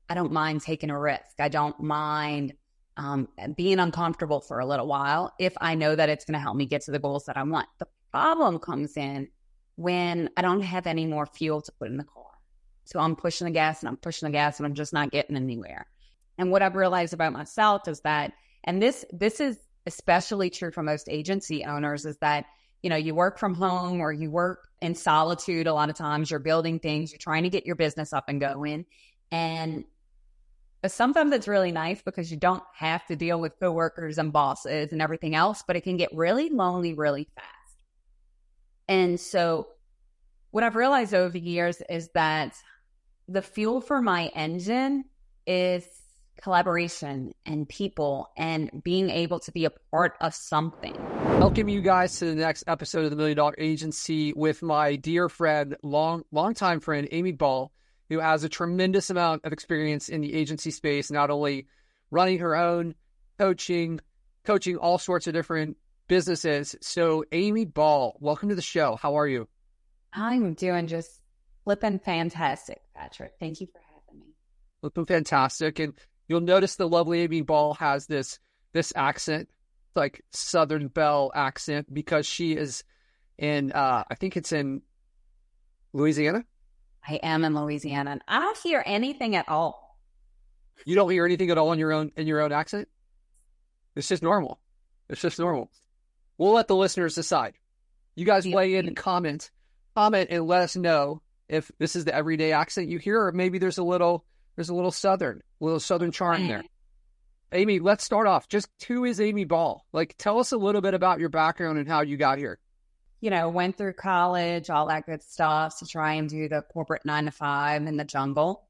I don't mind taking a risk. I don't mind being uncomfortable for a little while if I know that it's going to help me get to the goals that I want. The problem comes in when I don't have any more fuel to put in the car. So I'm pushing the gas and I'm pushing the gas and I'm just not getting anywhere. And what I've realized about myself is that, and this is especially true for most agency owners, is that, you know, you work from home or you work in solitude. A lot of times you're building things, you're trying to get your business up and going. And sometimes it's really nice because you don't have to deal with coworkers and bosses and everything else, but it can get really lonely really fast. And so what I've realized over the years is that the fuel for my engine is collaboration and people and being able to be a part of something. Welcome you guys to the next episode of the $1 Million Agency with my dear friend, longtime friend, Aimee Ball, who has a tremendous amount of experience in the agency space, not only running her own, coaching all sorts of different businesses. So Aimee Ball, welcome to the show. How are you? I'm doing just flipping fantastic, Patric. Thank you for having me. Flipping fantastic. And you'll notice the lovely Aimee Ball has this accent, like Southern Belle accent, because she is in, I think it's in Louisiana. I am in Louisiana, and I don't hear anything at all. You don't hear anything at all in your own accent? It's just normal. It's just normal. We'll let the listeners decide. You guys weigh in and comment and let us know if this is the everyday accent you hear, or maybe there's a little Southern charm there. Aimee, let's start off. Just who is Aimee Ball? Like, tell us a little bit about your background and how you got here. You know, went through college, all that good stuff to try and do the corporate 9-to-5 in the jungle.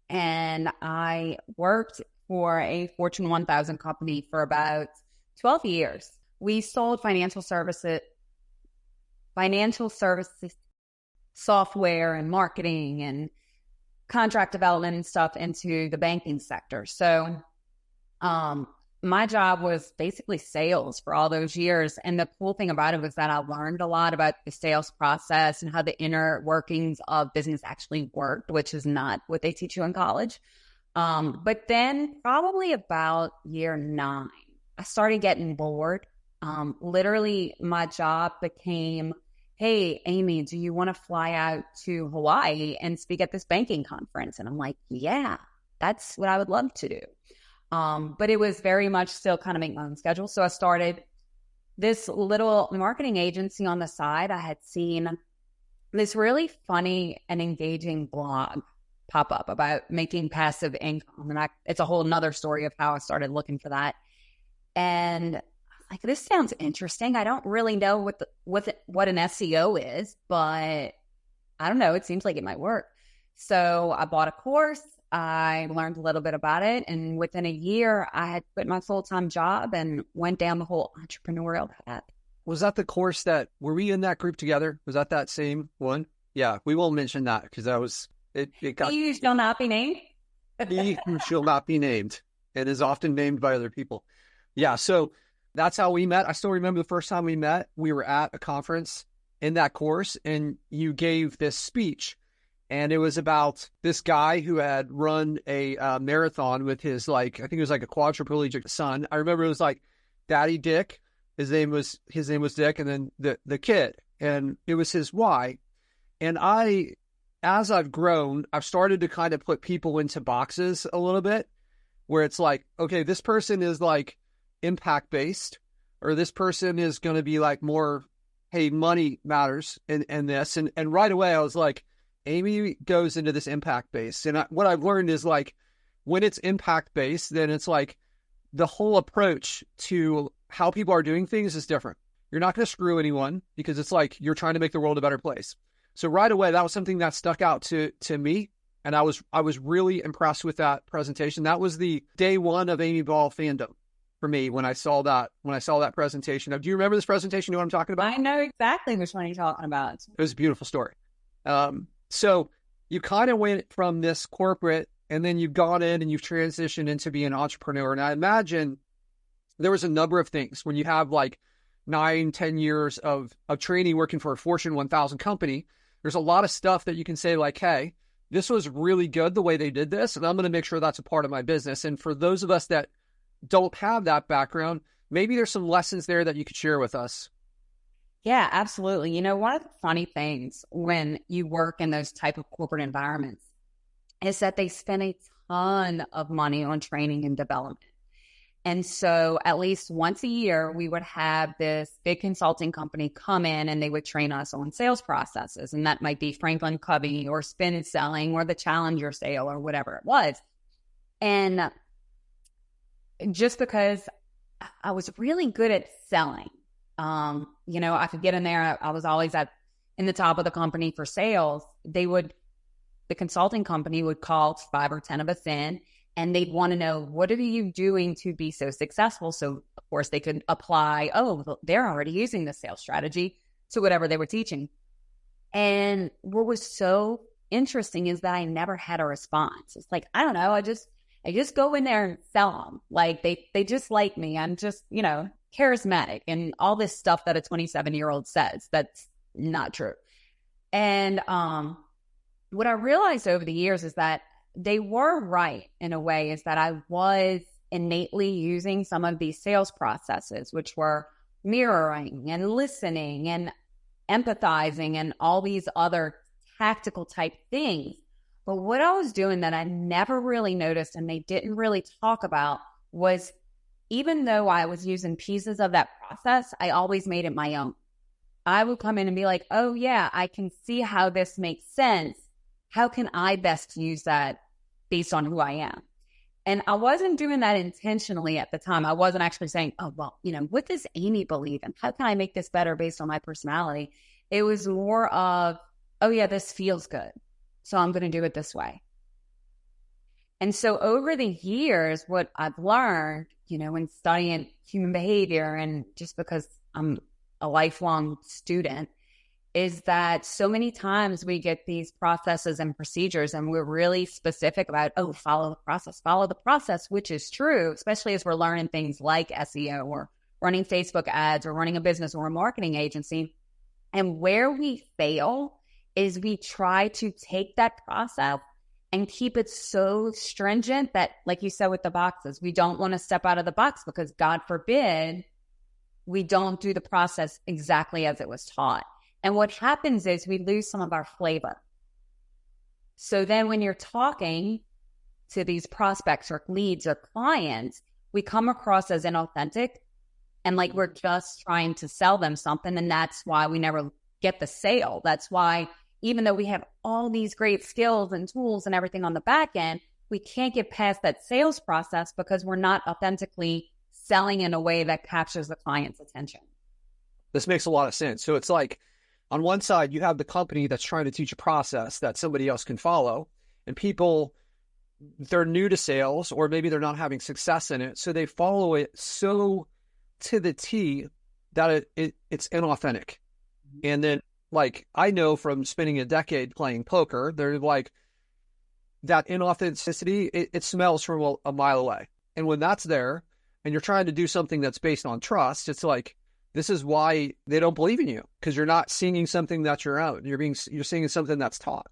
And I worked for a Fortune 1000 company for about 12 years. We sold financial services, software and marketing and contract development and stuff into the banking sector. So my job was basically sales for all those years. And the cool thing about it was that I learned a lot about the sales process and how the inner workings of business actually worked, which is not what they teach you in college. But then probably about year 9, I started getting bored. Literally my job became, hey, Aimee, do you want to fly out to Hawaii and speak at this banking conference? And I'm like, yeah, that's what I would love to do. But it was very much still kind of make my own schedule. So I started this little marketing agency on the side. I had seen this really funny and engaging blog pop up about making passive income. And it's a whole nother story of how I started looking for that. And like, this sounds interesting. I don't really know what an SEO is, but I don't know. It seems like it might work. So I bought a course. I learned a little bit about it. And within a year, I had quit my full-time job and went down the whole entrepreneurial path. Was that the course were we in that group together? Was that same one? Yeah, we won't mention that because that was, it got... You shall not be named. He who shall not be named and is often named by other people. Yeah, so that's how we met. I still remember the first time we met. We were at a conference in that course, and you gave this speech. And it was about this guy who had run a marathon with his, I think it was like a quadriplegic son. I remember it was like Daddy Dick. His name was Dick, and then the kid. And it was his why. And as I've grown, I've started to kind of put people into boxes a little bit, where it's like, okay, this person is like impact-based, or this person is going to be like more, hey, money matters in this. And right away I was like, Aimee goes into this impact-based. And what I've learned is like, when it's impact-based, then it's like the whole approach to how people are doing things is different. You're not going to screw anyone because it's like you're trying to make the world a better place. So right away, that was something that stuck out to me. And I was really impressed with that presentation. That was the day one of Aimee Ball fandom for me when I saw that presentation. Now, do you remember this presentation? You know what I'm talking about? I know exactly which one you're talking about. It was a beautiful story. So you kind of went from this corporate, and then you've gone in and you've transitioned into being an entrepreneur. And I imagine there was a number of things when you have like 9-10 years of training working for a Fortune 1000 company. There's a lot of stuff that you can say like, hey, this was really good the way they did this, and I'm going to make sure that's a part of my business. And for those of us that don't have that background, maybe there's some lessons there that you could share with us. Yeah, absolutely. You know, one of the funny things when you work in those type of corporate environments is that they spend a ton of money on training and development. And so at least once a year, we would have this big consulting company come in and they would train us on sales processes. And that might be Franklin Covey or spin selling or the challenger sale or whatever it was. And just because I was really good at selling, you know, I could get in there. I was always in the top of the company for sales. The consulting company would call 5 or 10 of us in, and they'd want to know, what are you doing to be so successful? So, of course, they could apply, they're already using the sales strategy to whatever they were teaching. And what was so interesting is that I never had a response. It's like, I don't know, I just go in there and sell them. Like they just like me. I'm just, you know, charismatic and all this stuff that a 27-year-old says. That's not true. And what I realized over the years is that they were right in a way, is that I was innately using some of these sales processes, which were mirroring and listening and empathizing and all these other tactical type things. But what I was doing that I never really noticed and they didn't really talk about was, even though I was using pieces of that process, I always made it my own. I would come in and be like, oh yeah, I can see how this makes sense. How can I best use that based on who I am? And I wasn't doing that intentionally at the time. I wasn't actually saying, oh, well, you know, what does Aimee believe in? How can I make this better based on my personality? It was more of, oh yeah, this feels good, so I'm going to do it this way. And so over the years, what I've learned, you know, in studying human behavior, and just because I'm a lifelong student, is that so many times we get these processes and procedures and we're really specific about, follow the process, which is true, especially as we're learning things like SEO or running Facebook ads or running a business or a marketing agency. And where we fail is we try to take that process and keep it so stringent that, like you said with the boxes, we don't want to step out of the box because, God forbid, we don't do the process exactly as it was taught. And what happens is we lose some of our flavor. So then when you're talking to these prospects or leads or clients, we come across as inauthentic and like we're just trying to sell them something. And that's why we never get the sale. That's why, even though we have all these great skills and tools and everything on the back end, we can't get past that sales process because we're not authentically selling in a way that captures the client's attention. This makes a lot of sense. So it's like, on one side, you have the company that's trying to teach a process that somebody else can follow, and people, they're new to sales, or maybe they're not having success in it, so they follow it so to the T that it's inauthentic. And then, like, I know from spending a decade playing poker, they're like, that inauthenticity, it smells from a mile away. And when that's there, and you're trying to do something that's based on trust, it's like, this is why they don't believe in you, because you're not singing something that's your own. You're singing something that's taught.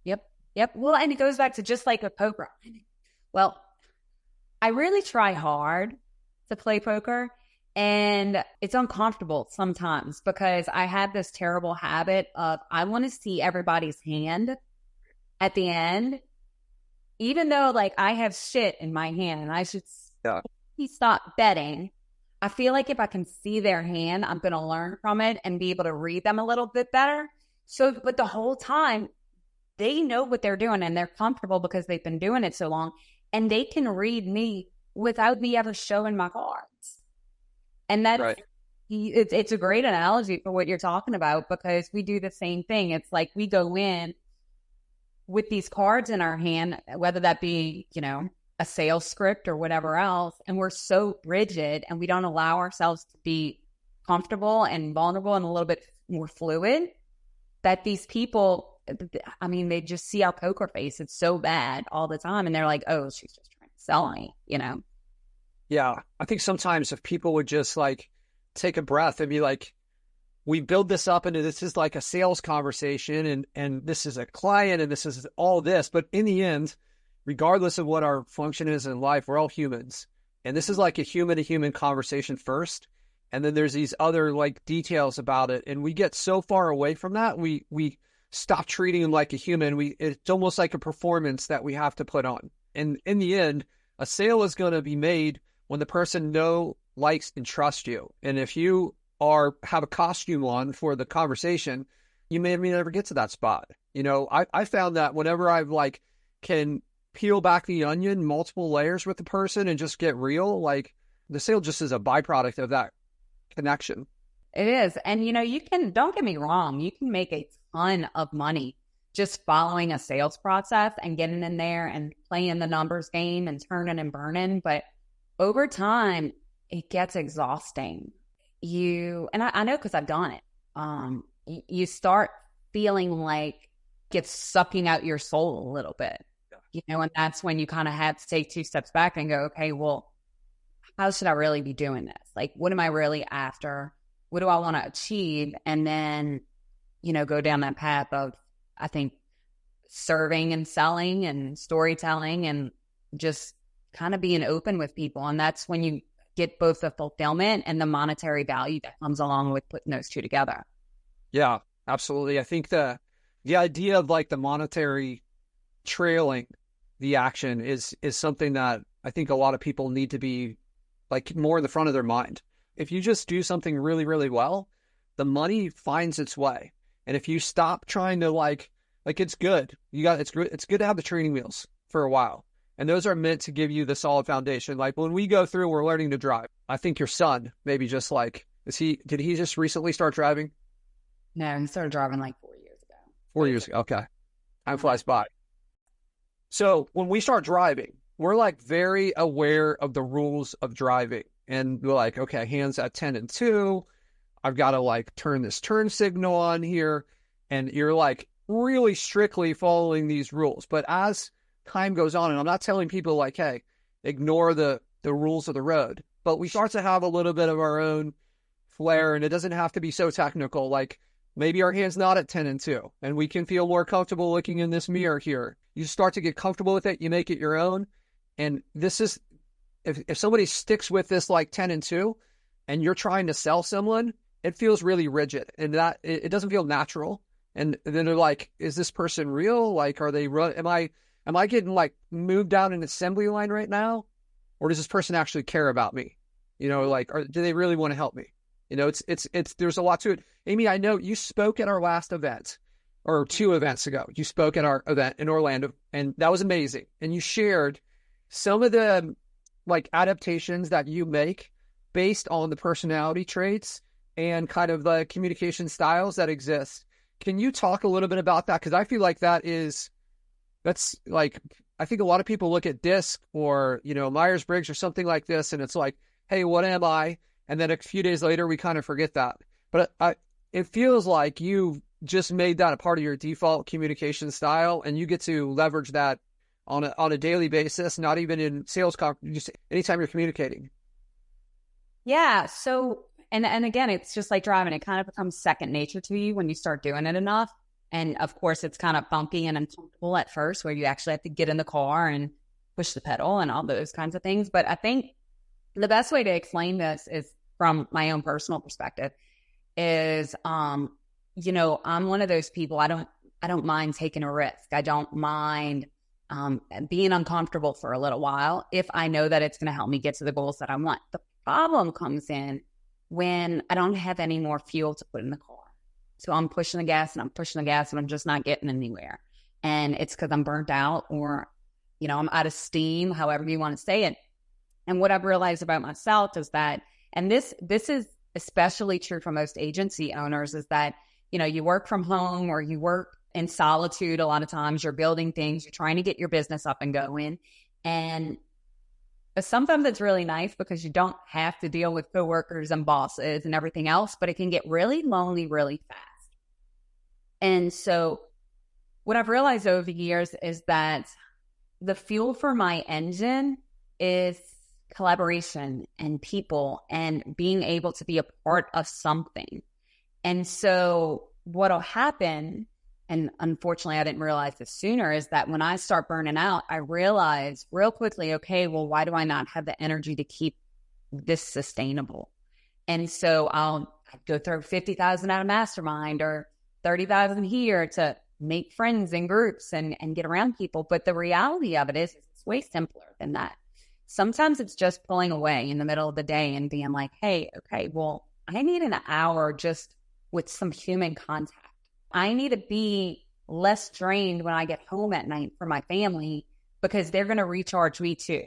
Yep. Well, and it goes back to just like a poker. Well, I really try hard to play poker, and it's uncomfortable sometimes because I have this terrible habit of, I want to see everybody's hand at the end, even though like I have shit in my hand and I should stop betting. I feel like if I can see their hand, I'm going to learn from it and be able to read them a little bit better. So, but the whole time, they know what they're doing and they're comfortable because they've been doing it so long, and they can read me without me ever showing my cards. And that's, right. It's a great analogy for what you're talking about, because we do the same thing. It's like we go in with these cards in our hand, whether that be, you know, a sales script or whatever else, and we're so rigid and we don't allow ourselves to be comfortable and vulnerable and a little bit more fluid, that these people, I mean, they just see our poker face. It's so bad all the time. And they're like, oh, she's just trying to sell me, you know? Yeah. I think sometimes if people would just like take a breath and be like, we build this up into this is like a sales conversation and this is a client and this is all this. But in the end, regardless of what our function is in life, we're all humans. And this is like a human to human conversation first. And then there's these other like details about it. And we get so far away from that. We stop treating them like a human. It's almost like a performance that we have to put on. And in the end, a sale is going to be made when the person likes and trusts you. And if you have a costume on for the conversation, you may never get to that spot. You know, I found that whenever I've like can peel back the onion, multiple layers with the person and just get real, like the sale just is a byproduct of that connection. It is. And, you know, don't get me wrong, you can make a ton of money just following a sales process and getting in there and playing the numbers game and turning and burning. But over time, it gets exhausting. And I know because I've done it. You start feeling like it's sucking out your soul a little bit, you know, and that's when you kind of have to take 2 steps back and go, okay, well, how should I really be doing this? Like, what am I really after? What do I want to achieve? And then, you know, go down that path of, I think, serving and selling and storytelling and just kind of being open with people. And that's when you get both the fulfillment and the monetary value that comes along with putting those two together. Yeah, absolutely. I think the idea of like the monetary trailing the action is something that I think a lot of people need to be like more in the front of their mind. If you just do something really, really well, the money finds its way. And if you stop trying to like it's good. It's good to have the training wheels for a while. And those are meant to give you the solid foundation. Like when we go through, we're learning to drive. I think your son, maybe just like, did he just recently start driving? No, he started driving like 4 years ago. 4 years ago. Okay. Time flies by. So when we start driving, we're like very aware of the rules of driving. And we're like, okay, hands at 10 and 2. I've got to like turn this turn signal on here. And you're like really strictly following these rules. But as time goes on, and I'm not telling people like, hey, ignore the rules of the road, but we start to have a little bit of our own flair, and it doesn't have to be so technical. Like maybe our hand's not at 10 and 2, and we can feel more comfortable looking in this mirror here. You start to get comfortable with it. You make it your own. And this is, if somebody sticks with this like 10 and 2, and you're trying to sell someone, it feels really rigid, and that it doesn't feel natural. And then they're like, is this person real? Like, are they am I getting like moved down an assembly line right now? Or does this person actually care about me? You know, like, do they really want to help me? You know, there's a lot to it. Aimee, I know you spoke at our last event or 2 events ago. You spoke at our event in Orlando, and that was amazing. And you shared some of the like adaptations that you make based on the personality traits and kind of the communication styles that exist. Can you talk a little bit about that? Because I feel like that's like, I think a lot of people look at DISC or, you know, Myers-Briggs or something like this, and it's like, hey, what am I? And then a few days later, we kind of forget that. But it feels like you just made that a part of your default communication style, and you get to leverage that on a daily basis, not even in sales just anytime you're communicating. Yeah. So, and again, it's just like driving. It kind of becomes second nature to you when you start doing it enough. And of course, it's kind of bumpy and uncomfortable at first, where you actually have to get in the car and push the pedal and all those kinds of things. But I think the best way to explain this is from my own personal perspective is, you know, I'm one of those people. I don't mind taking a risk. I don't mind being uncomfortable for a little while if I know that it's going to help me get to the goals that I want. The problem comes in when I don't have any more fuel to put in the car. So I'm pushing the gas and I'm pushing the gas and I'm just not getting anywhere. And it's because I'm burnt out, or, you know, I'm out of steam, however you want to say it. And what I've realized about myself is that, and this is especially true for most agency owners, is that, you know, you work from home or you work in solitude. A lot of times you're building things, you're trying to get your business up and going. And sometimes it's really nice because you don't have to deal with coworkers and bosses and everything else, but it can get really lonely really fast. And so what I've realized over the years is that the fuel for my engine is collaboration and people and being able to be a part of something. And so what'll happen, and unfortunately I didn't realize this sooner, is that when I start burning out, I realize real quickly, okay, well, why do I not have the energy to keep this sustainable? And so I'd go throw 50,000 out of mastermind or 30,000 here to make friends in groups and get around people. But the reality of it is it's way simpler than that. Sometimes it's just pulling away in the middle of the day and being like, hey, okay, well, I need an hour just with some human contact. I need to be less drained when I get home at night for my family because they're going to recharge me too.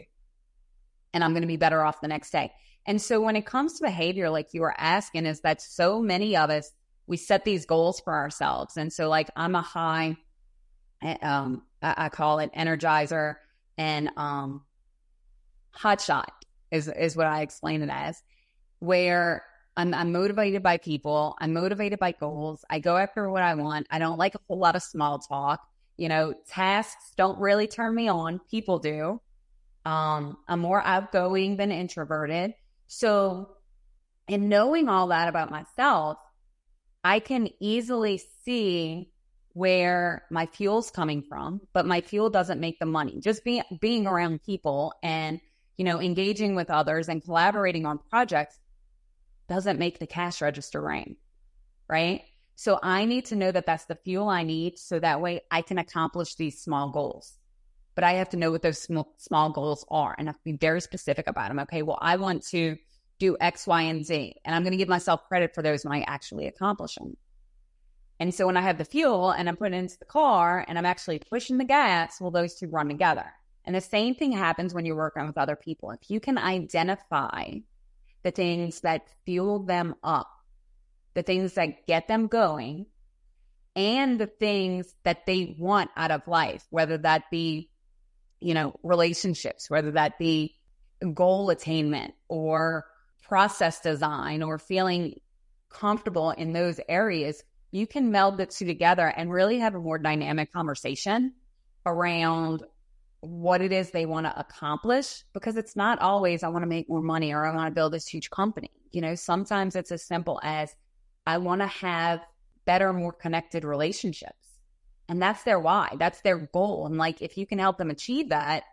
And I'm going to be better off the next day. And so when it comes to behavior, like you were asking, is that so many of us, we set these goals for ourselves. And so like I'm a high, I call it energizer, and hotshot is what I explain it as, where I'm motivated by people. I'm motivated by goals. I go after what I want. I don't like a whole lot of small talk. You know, tasks don't really turn me on. People do. I'm more outgoing than introverted. So in knowing all that about myself, I can easily see where my fuel's coming from, but my fuel doesn't make the money. Just being around people and, you know, engaging with others and collaborating on projects doesn't make the cash register ring, right? So I need to know that that's the fuel I need so that way I can accomplish these small goals. But I have to know what those small goals are, and I have to be very specific about them. Okay, well, I want to do X, Y, and Z, and I'm going to give myself credit for those when I actually accomplish them. And so when I have the fuel and I'm putting it into the car and I'm actually pushing the gas, well, those two run together. And the same thing happens when you're working with other people. If you can identify the things that fuel them up, the things that get them going, and the things that they want out of life, whether that be, you know, relationships, whether that be goal attainment or process design or feeling comfortable in those areas, you can meld the two together and really have a more dynamic conversation around what it is they want to accomplish, because it's not always I want to make more money or I want to build this huge company. You know, sometimes it's as simple as I want to have better, more connected relationships. And that's their why. That's their goal. And like, if you can help them achieve that,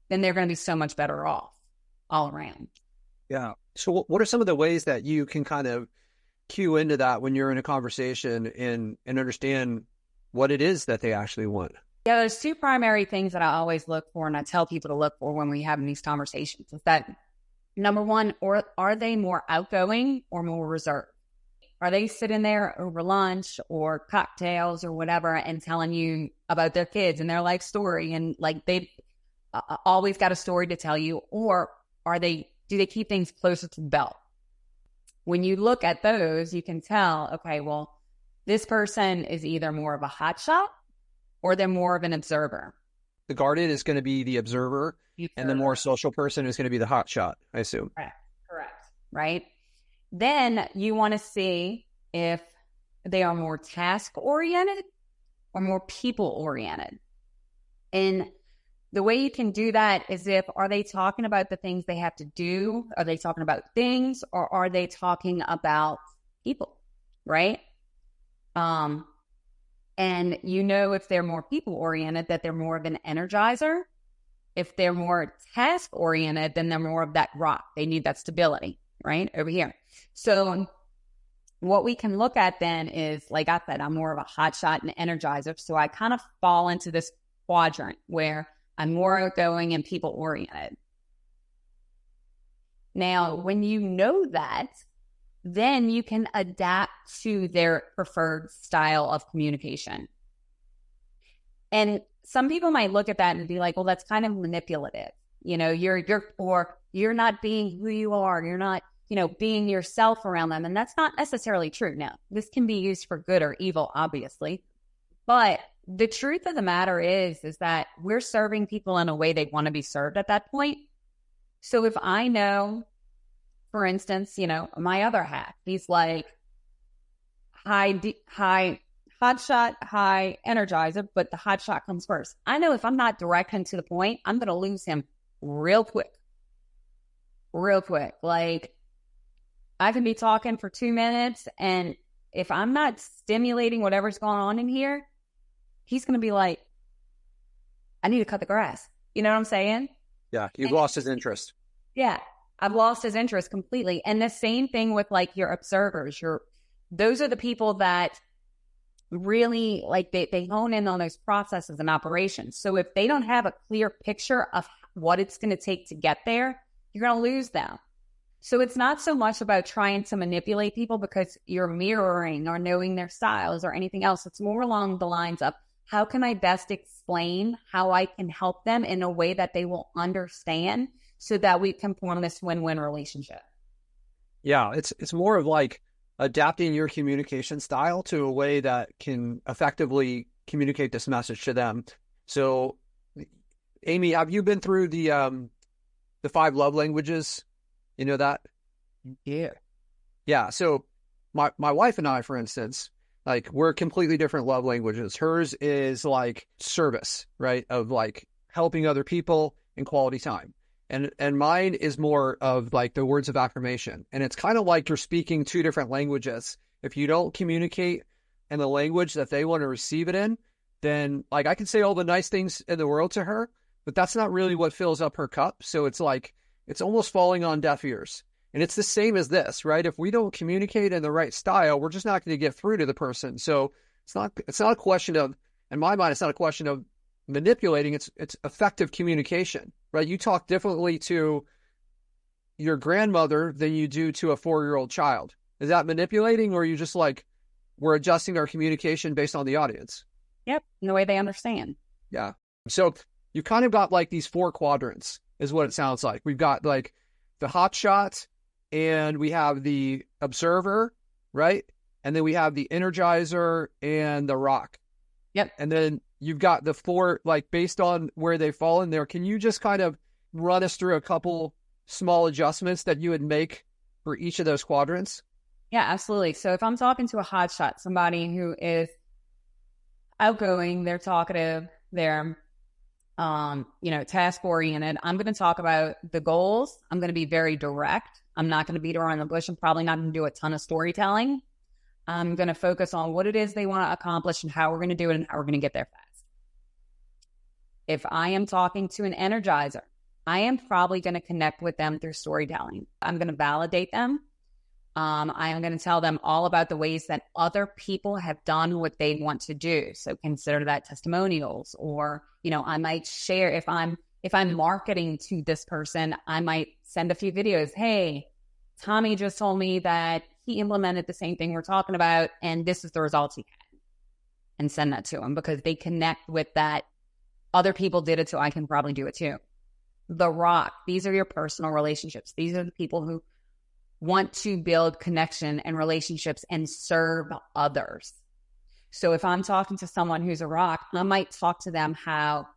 then they're going to be so much better off all around. Yeah. So what are some of the ways that you can kind of cue into that when you're in a conversation and understand what it is that they actually want? Yeah, there's two primary things that I always look for, and I tell people to look for when we have these conversations. Is that number one, or are they more outgoing or more reserved? Are they sitting there over lunch or cocktails or whatever and telling you about their kids and their life story, and like they've always got a story to tell you? Or do they keep things closer to the belt? When you look at those, you can tell, okay, well, this person is either more of a hotshot or they're more of an observer. The guarded is going to be the observer, and the more social person is going to be the hotshot, I assume. Correct. Right? Then you want to see if they are more task-oriented or more people-oriented. And the way you can do that is are they talking about the things they have to do? Are they talking about things, or are they talking about people, right? And you know, if they're more people-oriented, that they're more of an energizer. If they're more task-oriented, then they're more of that rock. They need that stability, right, over here. So what we can look at then is, like I said, I'm more of a hotshot and energizer. So I kind of fall into this quadrant where I'm more outgoing and people-oriented. Now, when you know that, then you can adapt to their preferred style of communication. And some people might look at that and be like, well, that's kind of manipulative. You know, you're not being who you are. You're not, you know, being yourself around them. And that's not necessarily true. Now, this can be used for good or evil, obviously. But the truth of the matter is that we're serving people in a way they want to be served at that point. So if I know, for instance, you know, my other half, he's like high hotshot, high energizer, but the hotshot comes first. I know if I'm not direct and to the point, I'm going to lose him real quick. Like, I can be talking for 2 minutes and if I'm not stimulating whatever's going on in here, he's going to be like, I need to cut the grass. You know what I'm saying? Yeah. You've lost his interest. Yeah. I've lost his interest completely. And the same thing with like your observers, those are the people that really like they hone in on those processes and operations. So if they don't have a clear picture of what it's going to take to get there, you're going to lose them. So it's not so much about trying to manipulate people because you're mirroring or knowing their styles or anything else. It's more along the lines of how can I best explain how I can help them in a way that they will understand so that we can form this win-win relationship. Yeah, it's more of like adapting your communication style to a way that can effectively communicate this message to them. So, Aimee, have you been through the 5 love languages? You know that? Yeah. Yeah. So my wife and I, for instance, like we're completely different love languages. Hers is like service, right? Of like helping other people and quality time. And mine is more of like the words of affirmation. And it's kind of like you're speaking 2 different languages. If you don't communicate in the language that they want to receive it in, then like I can say all the nice things in the world to her, but that's not really what fills up her cup. So it's like, it's almost falling on deaf ears. And it's the same as this, right? If we don't communicate in the right style, we're just not going to get through to the person. So it's not a question of, in my mind, it's not a question of manipulating. It's effective communication, right? You talk differently to your grandmother than you do to a 4-year-old child. Is that manipulating, or are you just like, we're adjusting our communication based on the audience? Yep. And the way they understand. Yeah. So you kind of got like these 4 quadrants is what it sounds like. We've got like the hot shot, and we have the observer, right? And then we have the energizer and the rock. Yep. And then you've got the 4, like based on where they fall in there. Can you just kind of run us through a couple small adjustments that you would make for each of those quadrants? Yeah, absolutely. So if I'm talking to a hotshot, somebody who is outgoing, they're talkative, they're task oriented, I'm going to talk about the goals. I'm going to be very direct. I'm not going to beat around the bush. I'm probably not going to do a ton of storytelling. I'm going to focus on what it is they want to accomplish and how we're going to do it and how we're going to get there fast. If I am talking to an energizer, I am probably going to connect with them through storytelling. I'm going to validate them. I am going to tell them all about the ways that other people have done what they want to do. So consider that testimonials, or, I might share if I'm marketing to this person, I might send a few videos. Hey, Tommy just told me that he implemented the same thing we're talking about, and this is the results he had, and send that to them because they connect with that. Other people did it, so I can probably do it too. The rock, these are your personal relationships. These are the people who want to build connection and relationships and serve others. So if I'm talking to someone who's a rock, I might talk to them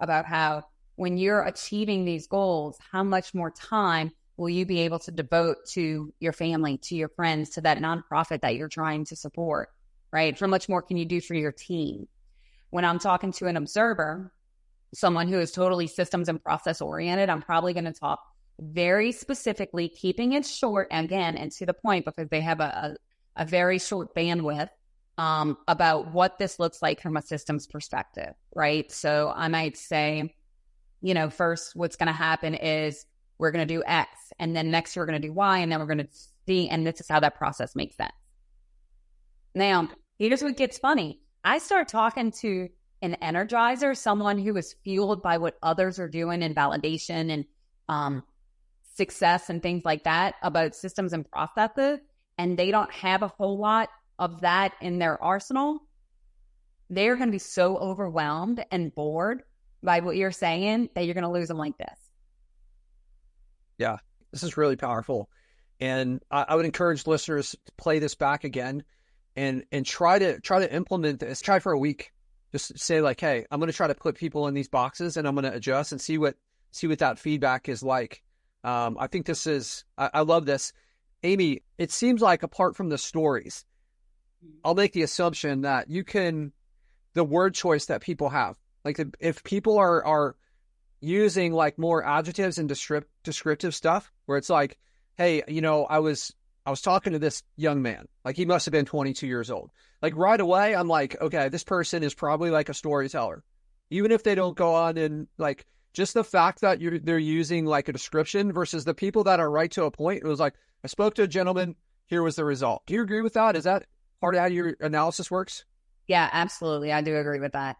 about how when you're achieving these goals, how much more time will you be able to devote to your family, to your friends, to that nonprofit that you're trying to support, right? How much more can you do for your team? When I'm talking to an observer, someone who is totally systems and process oriented, I'm probably going to talk very specifically, keeping it short again and to the point because they have a very short bandwidth about what this looks like from a systems perspective, right? So I might say, first what's going to happen is we're going to do X, and then next year we're going to do Y, and then we're going to Z, and this is how that process makes sense. Now, here's what gets funny. I start talking to an energizer, someone who is fueled by what others are doing in validation and success and things like that about systems and processes, and they don't have a whole lot of that in their arsenal. They're going to be so overwhelmed and bored by what you're saying that you're going to lose them like this. Yeah, this is really powerful. And I would encourage listeners to play this back again and try to implement this. Try for a week. Just say like, hey, I'm going to try to put people in these boxes and I'm going to adjust and see what that feedback is like. I think this is, I love this. Aimee, it seems like apart from the stories, I'll make the assumption that the word choice that people have, like if people are using like more adjectives and descriptive stuff, where it's like, hey, I was I was talking to this young man, like he must have been 22 years old. Like right away, I'm like, okay, this person is probably like a storyteller. Even if they don't go on and like just the fact that they're using like a description versus the people that are right to a point. It was like, I spoke to a gentleman, here was the result. Do you agree with that? Is that part of how your analysis works? Yeah, absolutely. I do agree with that.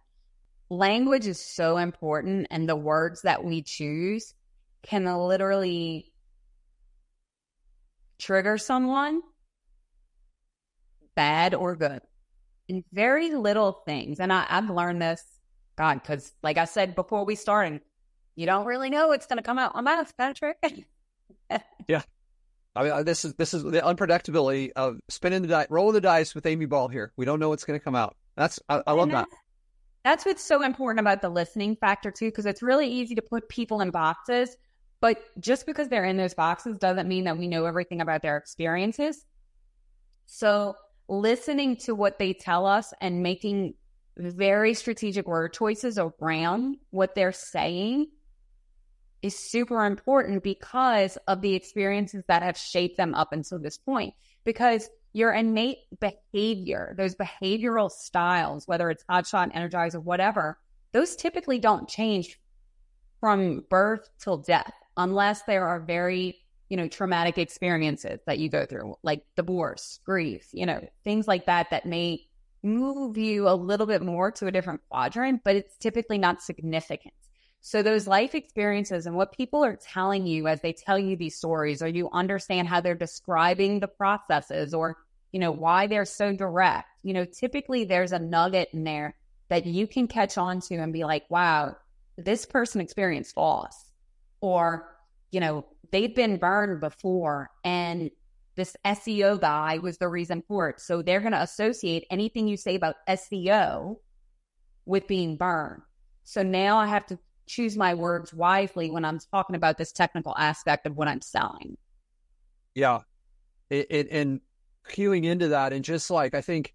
Language is so important, and the words that we choose can literally trigger someone, bad or good, in very little things. And I've learned this, God, because like I said before we started, you don't really know what's going to come out my mouth, Patric. Yeah. I mean, this is the unpredictability of rolling the dice with Aimee Ball here. We don't know what's going to come out. I love that. That's what's so important about the listening factor too, because it's really easy to put people in boxes, but just because they're in those boxes doesn't mean that we know everything about their experiences. So listening to what they tell us and making very strategic word choices around what they're saying is super important because of the experiences that have shaped them up until this point. Because your innate behavior, those behavioral styles, whether it's hotshot, energize, or whatever, those typically don't change from birth till death unless there are very, traumatic experiences that you go through, like divorce, grief, things like that, that may move you a little bit more to a different quadrant, but it's typically not significant. So those life experiences and what people are telling you as they tell you these stories, or you understand how they're describing the processes, or, why they're so direct, typically there's a nugget in there that you can catch on to and be like, wow, this person experienced loss, or, they've been burned before and this SEO guy was the reason for it. So they're going to associate anything you say about SEO with being burned. So now I have to choose my words wisely when I'm talking about this technical aspect of what I'm selling. Yeah. And keying into that, and just like, I think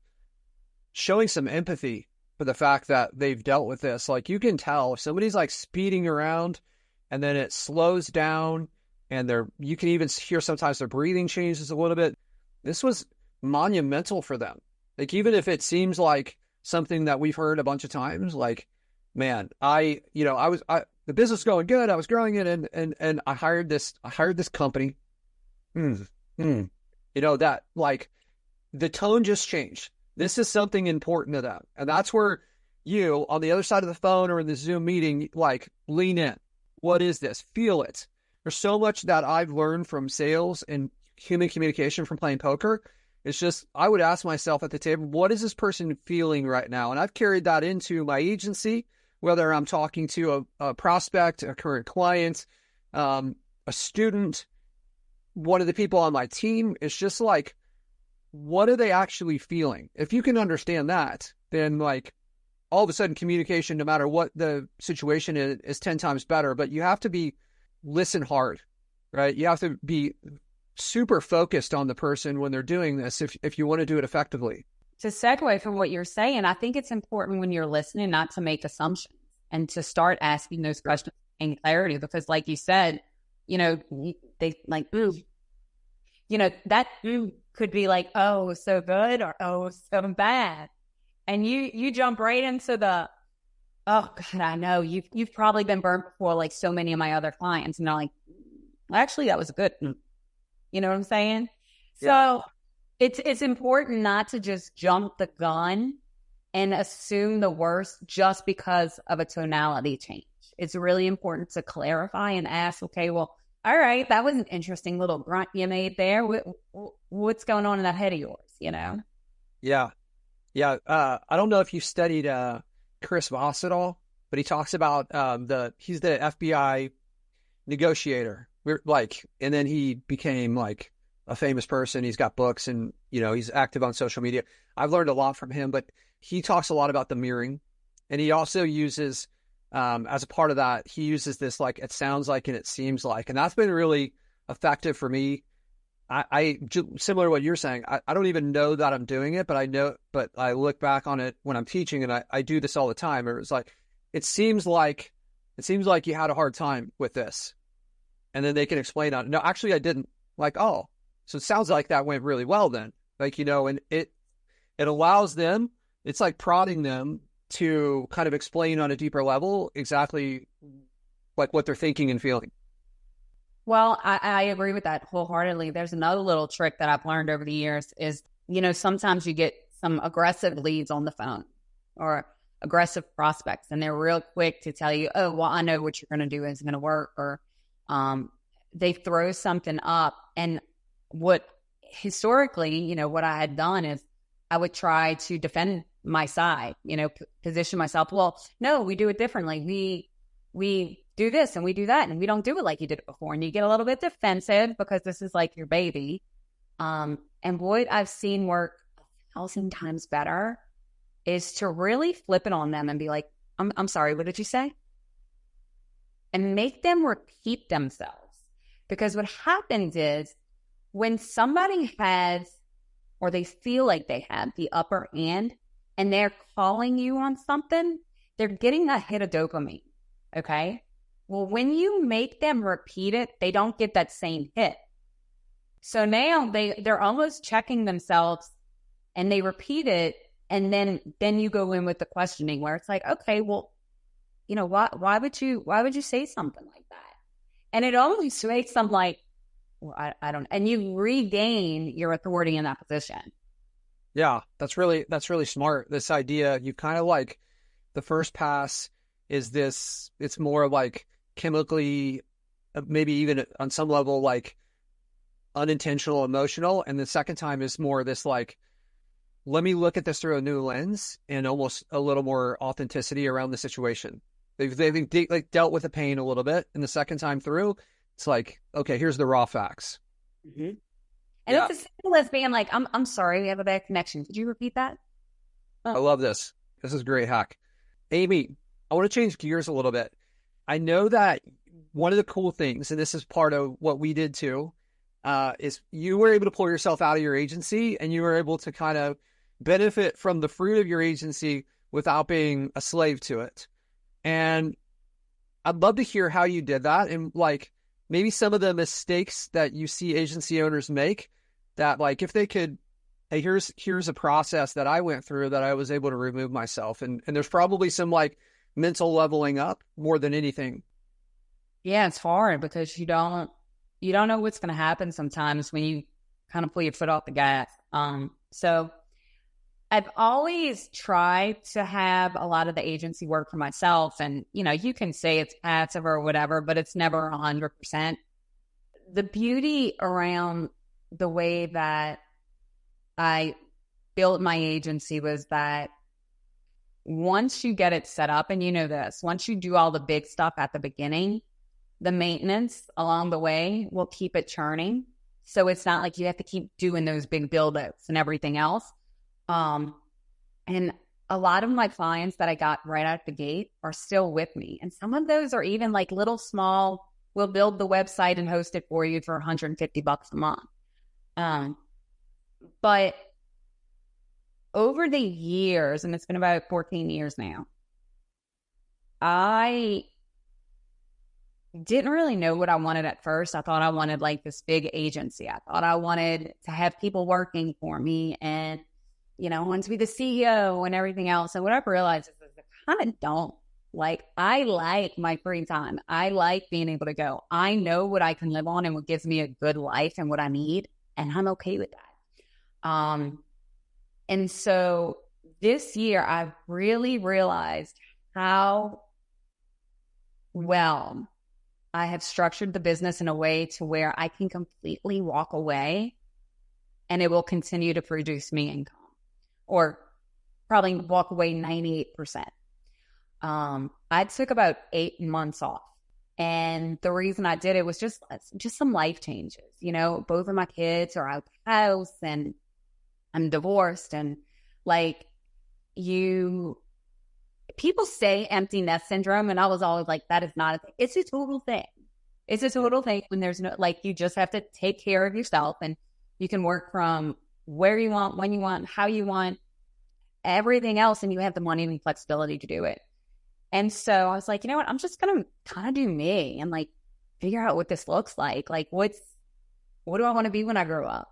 showing some empathy for the fact that they've dealt with this. Like you can tell if somebody's like speeding around and then it slows down and you can even hear sometimes their breathing changes a little bit. This was monumental for them. Like, even if it seems like something that we've heard a bunch of times, like, man, the business was going good. I was growing it, and I hired this company. That like the tone just changed. This is something important to them. And that's where you on the other side of the phone or in the Zoom meeting, like, lean in. What is this? Feel it. There's so much that I've learned from sales and human communication from playing poker. It's just, I would ask myself at the table, what is this person feeling right now? And I've carried that into my agency, whether I'm talking to a prospect, a current client, a student, one of the people on my team. It's just like, what are they actually feeling? If you can understand that, then like all of a sudden communication, no matter what the situation is 10 times better. But you have to listen hard, right? You have to be super focused on the person when they're doing this if you want to do it effectively. To segue from what you're saying, I think it's important when you're listening not to make assumptions and to start asking those questions in clarity, because like you said, they like, ooh, that ooh could be like, oh, so good, or oh, so bad. And you jump right into the, oh God, I know you've probably been burned before, like so many of my other clients. And they're like, actually, that was a good, you know what I'm saying? Yeah. So it's important not to just jump the gun and assume the worst just because of a tonality change. It's really important to clarify and ask, okay, well, all right, that was an interesting little grunt you made there. What's going on in that head of yours, Yeah. Yeah. I don't know if you studied Chris Voss at all, but he talks about he's the FBI negotiator. And then he became like a famous person. He's got books and, he's active on social media. I've learned a lot from him, but he talks a lot about the mirroring, and he also uses, as a part of that, he uses this, like, it sounds like, and it seems like, and that's been really effective for me. I similar to what you're saying, I don't even know that I'm doing it, but I look back on it when I'm teaching, and I do this all the time. It was like, it seems like you had a hard time with this. And then they can explain on it. No, actually I didn't. Like, oh, So it sounds like that went really well then. Like, and it allows them, it's like prodding them to kind of explain on a deeper level exactly like what they're thinking and feeling. Well, I agree with that wholeheartedly. There's another little trick that I've learned over the years is, sometimes you get some aggressive leads on the phone or aggressive prospects, and they're real quick to tell you, oh, well, I know what you're going to do isn't going to work, or they throw something up. And what historically, what I had done is I would try to defend my side, position myself. Well, no, we do it differently. We do this and we do that, and we don't do it like you did it before. And you get a little bit defensive because this is like your baby. And what I've seen work 1,000 times better is to really flip it on them and be like, I'm sorry, what did you say? And make them repeat themselves. Because what happens is when somebody has, or they feel like they have the upper hand and they're calling you on something, they're getting a hit of dopamine. Okay. Well, when you make them repeat it, they don't get that same hit. So now they're almost checking themselves and they repeat it. And then you go in with the questioning where it's like, okay, well, why would you say something like that? And it almost makes them like, well, I don't, and you regain your authority in that position. Yeah, that's really smart. This idea, you kind of like the first pass is this, it's more like chemically, maybe even on some level, like unintentional, emotional. And the second time is more this like, let me look at this through a new lens and almost a little more authenticity around the situation. They've like dealt with the pain a little bit. And the second time through, it's like, okay, here's the raw facts. Mm-hmm. And it's as simple as being like, I'm sorry, we have a bad connection. Could you repeat that? I love this. This is a great hack. Aimee, I want to change gears a little bit. I know that one of the cool things, and this is part of what we did too, is you were able to pull yourself out of your agency and you were able to kind of benefit from the fruit of your agency without being a slave to it. And I'd love to hear how you did that and like maybe some of the mistakes that you see agency owners make that like if they could, hey, here's a process that I went through that I was able to remove myself. And there's probably some like mental leveling up more than anything. Yeah, it's hard because you don't know what's going to happen sometimes when you kind of pull your foot off the gas. So I've always tried to have a lot of the agency work for myself. And, you can say it's passive or whatever, but it's never 100%. The beauty around the way that I built my agency was that once you get it set up, and once you do all the big stuff at the beginning, the maintenance along the way will keep it churning. So it's not like you have to keep doing those big build-outs and everything else. And a lot of my clients that I got right out the gate are still with me. And some of those are even like little small, we'll build the website and host it for you for $150 a month. But over the years, and it's been about 14 years now, I didn't really know what I wanted at first. I thought I wanted like this big agency. I thought I wanted to have people working for me and, I wanted to be the CEO and everything else. And what I've realized is I kind of don't. Like, I like my free time. I like being able to go. I know what I can live on and what gives me a good life and what I need. And I'm okay with that. And so this year, I've really realized how well I have structured the business in a way to where I can completely walk away and it will continue to produce me income, or probably walk away 98%. I took about 8 months off. And the reason I did it was just some life changes. Both of my kids are out of the house and I'm divorced. And like people say empty nest syndrome. And I was always like, that is not a thing. It's a total thing. It's a total thing when there's no, like, you just have to take care of yourself and you can work from where you want, when you want, how you want, everything else. And you have the money and the flexibility to do it. And so I was like, you know what? I'm just going to kind of do me and like figure out what this looks like. Like what do I want to be when I grow up?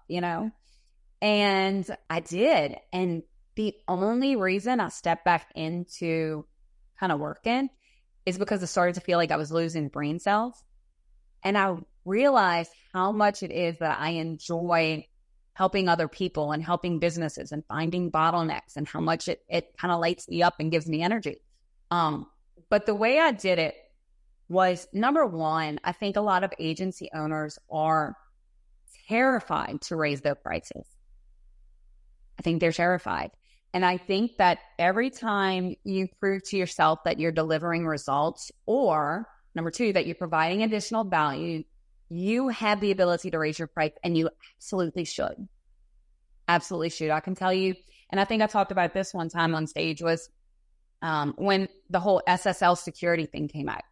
And I did. And the only reason I stepped back into kind of working is because I started to feel like I was losing brain cells. And I realized how much it is that I enjoy helping other people and helping businesses and finding bottlenecks, and how much it kind of lights me up and gives me energy. But the way I did it was, number one, I think a lot of agency owners are terrified to raise their prices. I think they're terrified. And I think that every time you prove to yourself that you're delivering results, or number two, that you're providing additional value, you have the ability to raise your price, and you absolutely should. Absolutely should. I can tell you, and I think I talked about this one time on stage, was when the whole SSL security thing came out,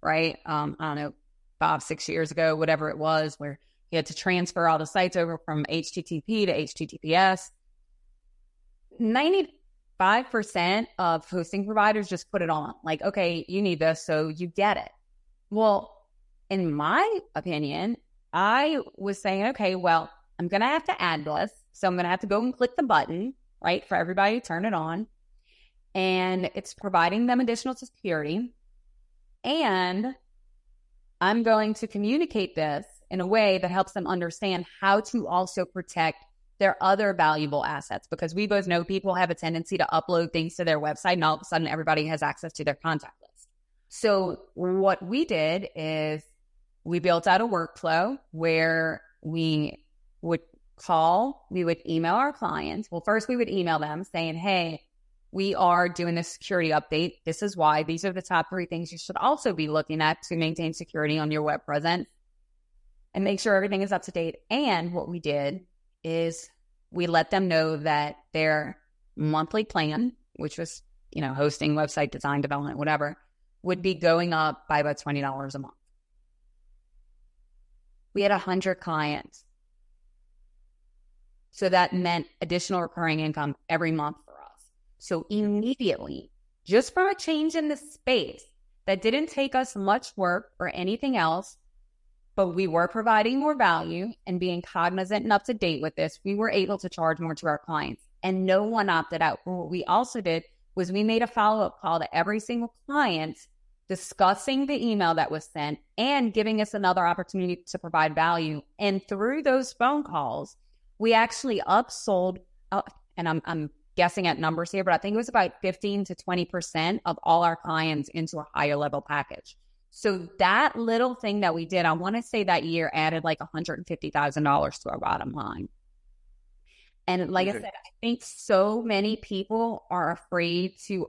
right? I don't know, 5-6 years ago, whatever it was, where you had to transfer all the sites over from HTTP to HTTPS. 95% of hosting providers just put it on. Like, okay, you need this, so you get it. Well, in my opinion, I was saying, okay, well, I'm going to have to add this. So I'm going to have to go and click the button, right, for everybody to turn it on. And it's providing them additional security. And I'm going to communicate this in a way that helps them understand how to also protect their other valuable assets, because we both know people have a tendency to upload things to their website, and all of a sudden everybody has access to their contact list. So what we did is we built out a workflow where we would email our clients. Well, first we would email them saying, hey, we are doing this security update. This is why. These are the top 3 things you should also be looking at to maintain security on your web presence, and make sure everything is up to date. And what we did is we let them know that their monthly plan, which was, hosting, website design, development, whatever, would be going up by about $20 a month. We had 100 clients. So that meant additional recurring income every month for us. So immediately, just from a change in the space that didn't take us much work or anything else, but we were providing more value and being cognizant and up to date with this, we were able to charge more to our clients, and no one opted out. What we also did was we made a follow-up call to every single client, discussing the email that was sent and giving us another opportunity to provide value. And through those phone calls, we actually upsold, and I'm guessing at numbers here, but I think it was about 15 to 20% of all our clients into a higher level package. So that little thing that we did, I want to say that year added like $150,000 to our bottom line. And like I said, I think so many people are afraid to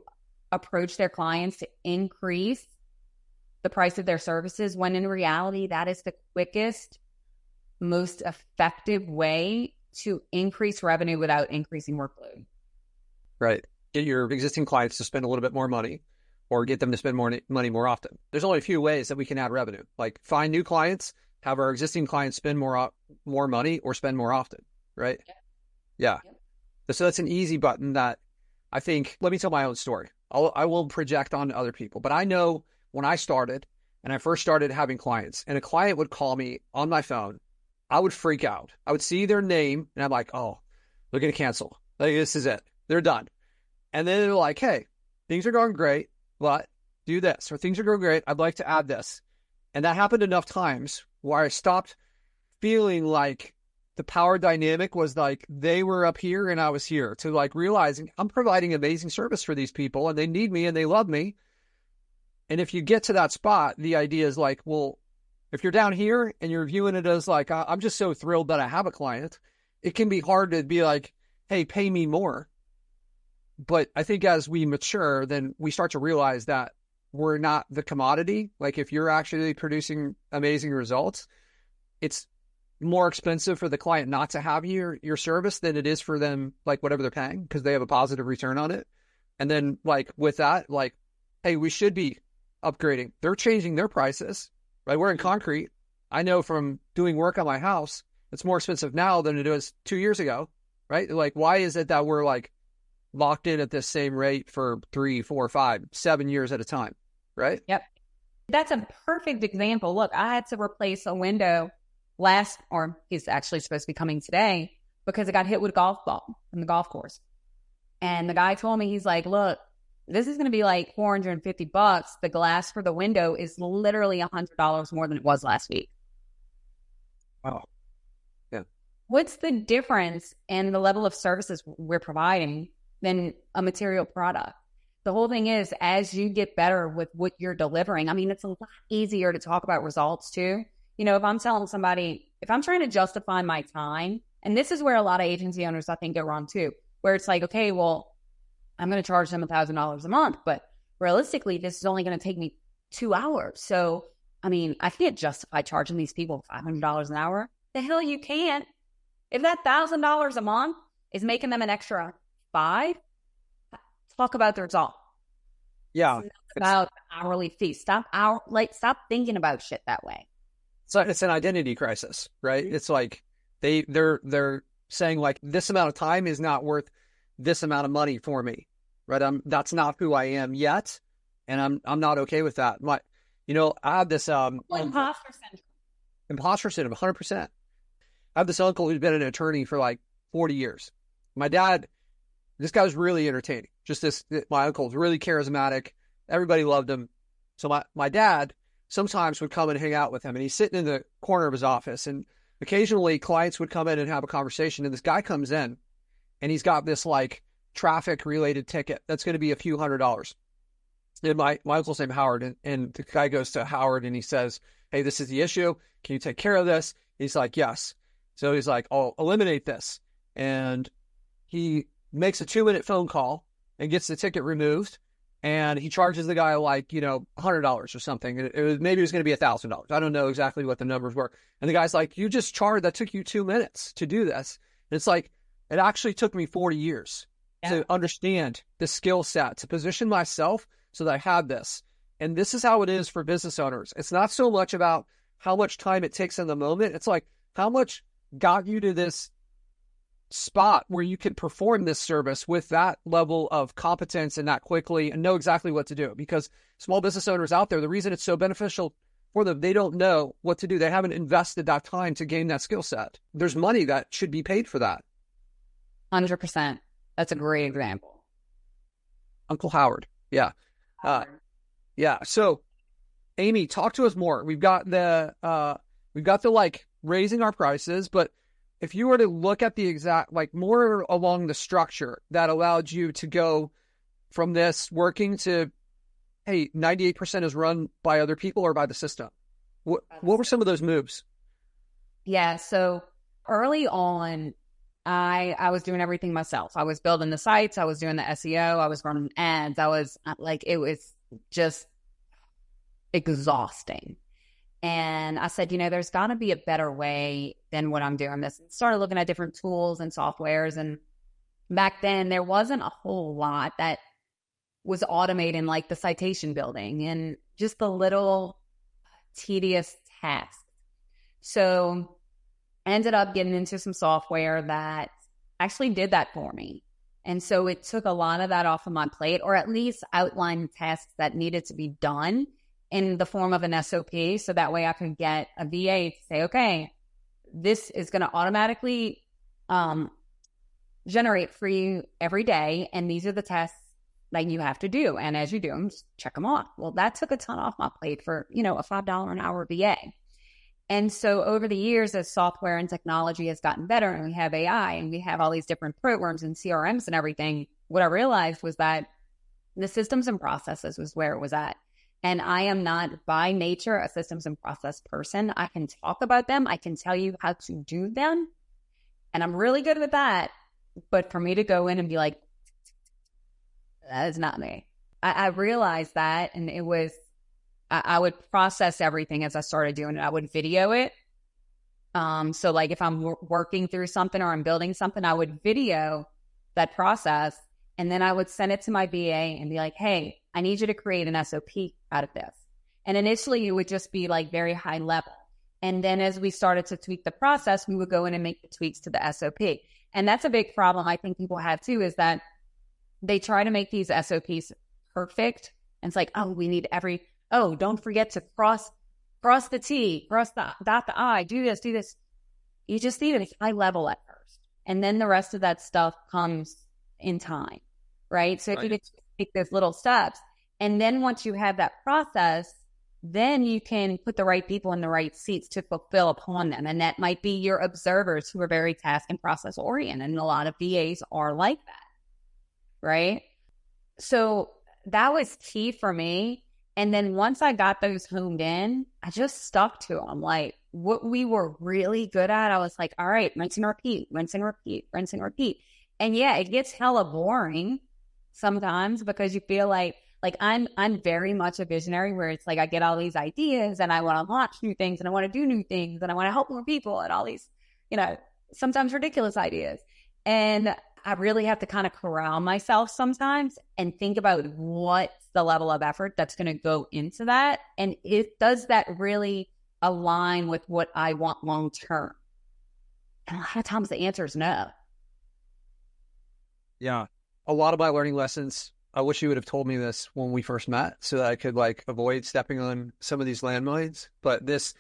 approach their clients to increase the price of their services, when in reality, that is the quickest, most effective way to increase revenue without increasing workload. Right. Get your existing clients to spend a little bit more money, or get them to spend more money more often. There's only a few ways that we can add revenue, like find new clients, have our existing clients spend more money, or spend more often, right? Yeah. So that's an easy button that I think, let me tell my own story. I will project on other people, but I know when I started and I first started having clients, and a client would call me on my phone, I would freak out. I would see their name and I'm like, oh, they're going to cancel. Like, this is it. They're done. And then they're like, hey, things are going great, but do this, or things are going great, I'd like to add this. And that happened enough times where I stopped feeling like the power dynamic was like they were up here and I was here, to like realizing I'm providing amazing service for these people and they need me and they love me. And if you get to that spot, the idea is like, well, if you're down here and you're viewing it as like, I'm just so thrilled that I have a client, it can be hard to be like, hey, pay me more. But I think as we mature, then we start to realize that we're not the commodity. Like, if you're actually producing amazing results, it's more expensive for the client not to have your service than it is for them, like whatever they're paying, because they have a positive return on it. And then like with that, like, hey, we should be upgrading. They're changing their prices, right? We're in concrete. I know from doing work on my house, it's more expensive now than it was 2 years ago, right? Like, why is it that we're like locked in at this same rate for 3, 4, 5, 7 years at a time, right? Yep. That's a perfect example. Look, I had to replace a window or he's actually supposed to be coming today because it got hit with a golf ball from the golf course. And the guy told me, he's like, look, this is going to be like $450. The glass for the window is literally $100 more than it was last week. Wow. Yeah. What's the difference in the level of services we're providing than a material product? The whole thing is, as you get better with what you're delivering, I mean, it's a lot easier to talk about results too. You know, if I'm telling somebody, if I'm trying to justify my time, and this is where a lot of agency owners, I think, go wrong too, where it's like, okay, well, I'm going to charge them $1,000 a month, but realistically, this is only going to take me 2 hours. So, I mean, I can't justify charging these people $500 an hour. The hell you can't. If that $1,000 a month is making them an extra $5, talk about the result. Yeah. It's about hourly fee. Stop thinking about shit that way. So it's an identity crisis, right? It's like they're saying like, this amount of time is not worth this amount of money for me, right? That's not who I am yet, and I'm not okay with that. I have this Imposter syndrome, 100%. I have this uncle who's been an attorney for like 40 years. My dad, this guy was really entertaining. My uncle's really charismatic. Everybody loved him. So my dad sometimes would come and hang out with him, and he's sitting in the corner of his office, and occasionally clients would come in and have a conversation, and this guy comes in and he's got this like traffic related ticket that's going to be a few $100s. And my uncle's named Howard, and the guy goes to Howard and he says, hey, this is the issue. Can you take care of this? He's like, yes. So he's like, I'll eliminate this. And he makes a 2-minute phone call and gets the ticket removed. And he charges the guy like, $100 or something. Maybe it was going to be $1,000. I don't know exactly what the numbers were. And the guy's like, you just charged, that took you 2 minutes to do this. And it's like, it actually took me 40 years to understand the skill set, to position myself so that I had this. And this is how it is for business owners. It's not so much about how much time it takes in the moment. It's like, how much got you to this spot where you can perform this service with that level of competence and that quickly and know exactly what to do. Because small business owners out there, the reason it's so beneficial for them, they don't know what to do. They haven't invested that time to gain that skill set. There's money that should be paid for that. 100%. That's a great example. Uncle Howard. Yeah. Yeah. So Aimee, talk to us more. We've got the like raising our prices, but if you were to look at the exact, like more along the structure that allowed you to go from this working to, hey, 98% is run by other people or by the system. What were some of those moves? Yeah. So early on, I was doing everything myself. I was building the sites. I was doing the SEO. I was running ads. I was like, it was just exhausting. And I said, there's got to be a better way than what I'm doing this. And started looking at different tools and softwares. And back then, there wasn't a whole lot that was automating, like the citation building and just the little tedious tasks. So I ended up getting into some software that actually did that for me. And so it took a lot of that off of my plate, or at least outlined tasks that needed to be done in the form of an SOP. So that way I could get a VA to say, okay, this is going to automatically generate for you every day. And these are the tests that you have to do. And as you do them, just check them off. Well, that took a ton off my plate for, a $5 an hour VA. And so over the years, as software and technology has gotten better and we have AI and we have all these different programs and CRMs and everything, what I realized was that the systems and processes was where it was at. And I am not by nature a systems and process person. I can talk about them. I can tell you how to do them. And I'm really good with that. But for me to go in and be like, that is not me. I realized that. And it was, I would process everything as I started doing it. I would video it. So like if I'm working through something or I'm building something, I would video that process. And then I would send it to my VA and be like, hey, I need you to create an SOP out of this. And initially it would just be like very high level. And then as we started to tweak the process, we would go in and make the tweaks to the SOP. And that's a big problem I think people have too, is that they try to make these SOPs perfect. And it's like, oh, we need don't forget to cross cross the T, dot the I, do this, do this. You just need a high level at first. And then the rest of that stuff comes in time, right? So if you could take those little steps, and then once you have that process, then you can put the right people in the right seats to fulfill upon them. And that might be your observers who are very task and process oriented. And a lot of VAs are like that, right? So that was key for me. And then once I got those honed in, I just stuck to them. Like what we were really good at, I was like, all right, rinse and repeat, rinse and repeat, rinse and repeat. And yeah, it gets hella boring sometimes because you feel like I'm very much a visionary where it's like I get all these ideas and I want to launch new things and I want to do new things and I want to help more people and all these, sometimes ridiculous ideas. And I really have to kind of corral myself sometimes and think about what's the level of effort that's going to go into that. And does that really align with what I want long term? And a lot of times the answer is no. Yeah. A lot of my learning lessons, I wish you would have told me this when we first met so that I could avoid stepping on some of these landmines. But this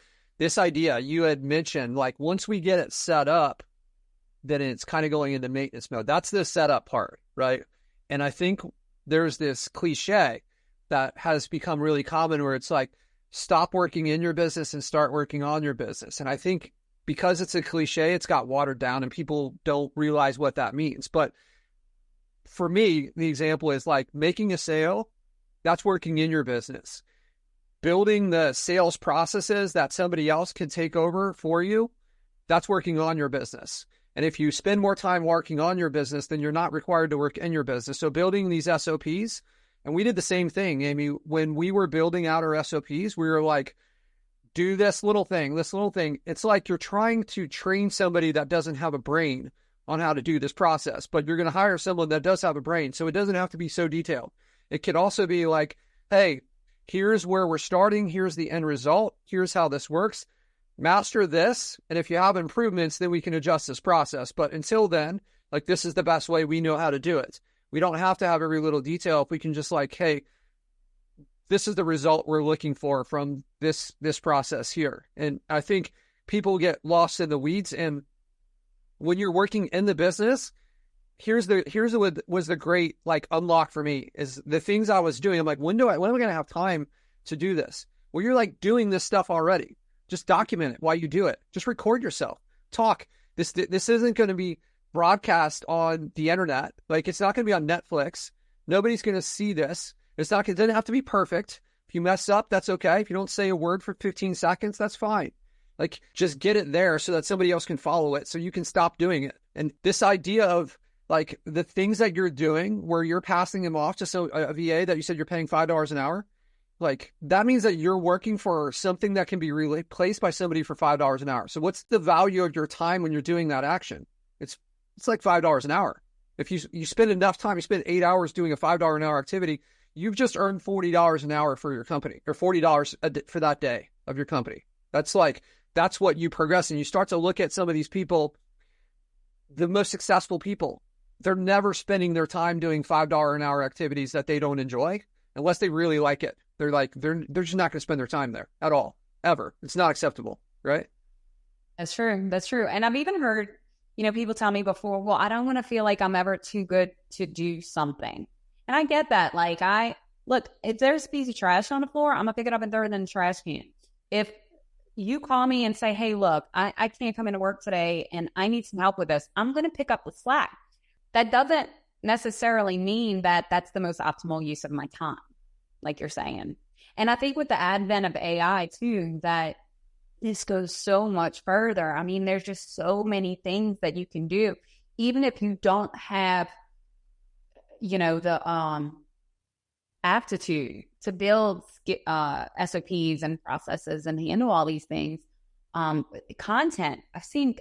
idea you had mentioned, once we get it set up, then it's kind of going into maintenance mode. That's the setup part, right? And I think there's this cliche that has become really common where it's like, stop working in your business and start working on your business. And I think because it's a cliche, it's got watered down and people don't realize what that means. But for me, the example is making a sale, that's working in your business. Building the sales processes that somebody else can take over for you, that's working on your business. And if you spend more time working on your business, then you're not required to work in your business. So building these SOPs, and we did the same thing, Aimee. When we were building out our SOPs, we were like, do this little thing. It's like you're trying to train somebody that doesn't have a brain on how to do this process, but you're going to hire someone that does have a brain. So it doesn't have to be so detailed. It could also be like, hey, here's where we're starting. Here's the end result. Here's how this works. Master this. And if you have improvements, then we can adjust this process. But until then, this is the best way we know how to do it. We don't have to have every little detail. If we can just hey, this is the result we're looking for from this process here. And I think people get lost in the weeds. And when you're working in the business, here's what was the great unlock for me is the things I was doing. I'm like, when am I going to have time to do this? Well, you're doing this stuff already. Just document it while you do it. Just record yourself. Talk. This isn't going to be broadcast on the internet. It's not going to be on Netflix. Nobody's going to see this. It doesn't have to be perfect. If you mess up, that's okay. If you don't say a word for 15 seconds, that's fine. Just get it there so that somebody else can follow it so you can stop doing it. And this idea of the things that you're doing where you're passing them off to a VA that you said you're paying $5 an hour, that means that you're working for something that can be replaced by somebody for $5 an hour. So what's the value of your time when you're doing that action? It's $5 an hour. If you spend enough time, you spend 8 hours doing a $5 an hour activity, you've just earned $40 an hour for your company, or $40 for that day of your company. That's what you progress. And you start to look at some of these people, the most successful people, they're never spending their time doing $5 an hour activities that they don't enjoy unless they really like it. They're just not going to spend their time there at all, ever. It's not acceptable, right? That's true. That's true. And I've even heard, people tell me before, well, I don't want to feel like I'm ever too good to do something. And I get that. Look, if there's a piece of trash on the floor, I'm going to pick it up and throw it in the trash can. If you call me and say, hey, look, I can't come into work today and I need some help with this, I'm going to pick up the slack. That doesn't necessarily mean that that's the most optimal use of my time, like you're saying. And I think with the advent of AI too, that this goes so much further. I mean, there's just so many things that you can do, even if you don't have, the aptitude to build SOPs and processes and handle all these things. Content, I've seen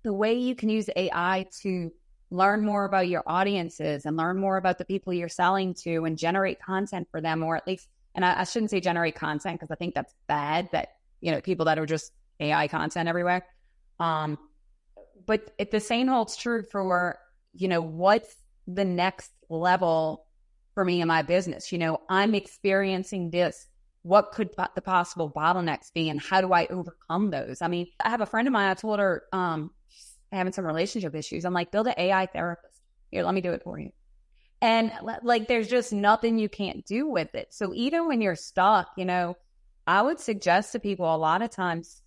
the way you can use AI to learn more about your audiences and learn more about the people you're selling to and generate content for them, or at least, and I shouldn't say generate content because I think that's bad, that, people that are just AI content everywhere. But the same holds true for, what's the next level for me in my business. I'm experiencing this. what could the possible bottlenecks be and how do I overcome those? I mean, I have a friend of mine, I told her, she's having some relationship issues. I'm like, build an AI therapist. Here, let me do it for you. And like, there's just nothing you can't do with it. So even when you're stuck, you know, I would suggest to people a lot of times,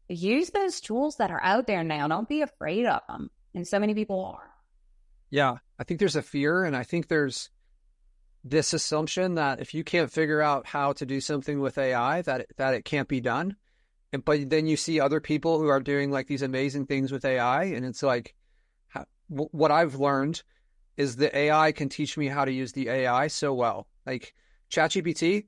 use those tools that are out there now. Don't be afraid of them. And so many people are. Yeah, I think there's a fear, and I think there's this assumption that if you can't figure out how to do something with AI, that it can't be done. But then you see other people who are doing like these amazing things with AI, and it's like, what I've learned is the AI can teach me how to use the AI so well. Like ChatGPT,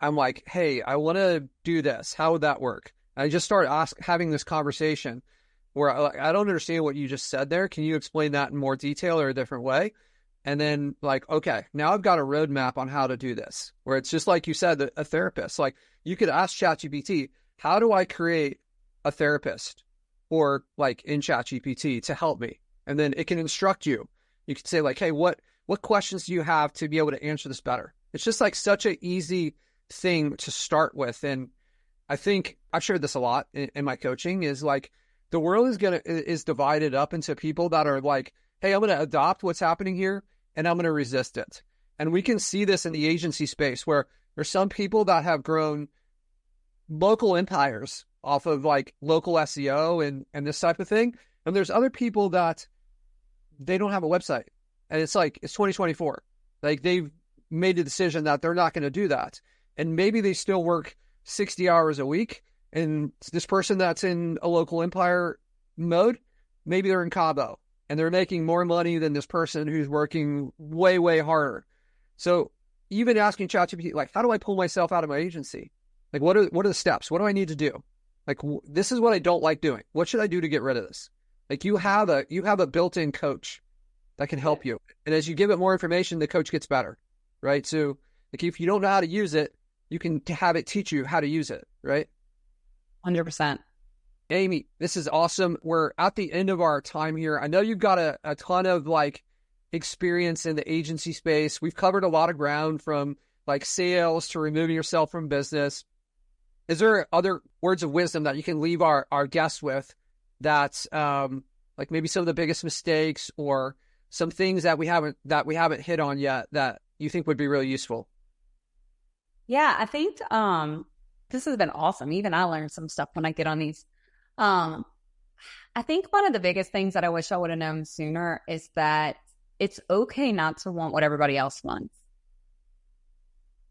I'm like, hey, I want to do this. How would that work? And I just started having this conversation where I don't understand what you just said there. Can you explain that in more detail or a different way? And then like, okay, now I've got a roadmap on how to do this, where it's just like you said, a therapist. Like you could ask ChatGPT, how do I create a therapist or like in ChatGPT to help me? And then it can instruct you. You could say like, hey, what questions do you have to be able to answer this better? It's just like such an easy thing to start with. And I think I've shared this a lot in my coaching is like the world is divided up into people that are like, hey, I'm going to adopt what's happening here and I'm going to resist it. And we can see this in the agency space where there's some people that have grown local empires off of like local SEO and this type of thing. And there's other people that they don't have a website. And it's like, it's 2024. Like they've made a decision that they're not going to do that. And maybe they still work 60 hours a week. And this person that's in a local empire mode, maybe they're in Cabo and they're making more money than this person who's working way, way harder. So even asking ChatGPT, like, how do I pull myself out of my agency? Like, what are the steps? What do I need to do? Like, this is what I don't like doing. What should I do to get rid of this? Like you have a built-in coach that can help you. And as you give it more information, the coach gets better, right? So like if you don't know how to use it, you can have it teach you how to use it, right? 100%. Aimee, this is awesome. We're at the end of our time here. I know you've got a ton of like experience in the agency space. We've covered a lot of ground from like sales to removing yourself from business. Is there other words of wisdom that you can leave our guests with that's like maybe some of the biggest mistakes or some things that we haven't hit on yet that you think would be really useful? Yeah, I think this has been awesome. Even I learned some stuff when I get on these. I think one of the biggest things that I wish I would have known sooner is that it's okay not to want what everybody else wants.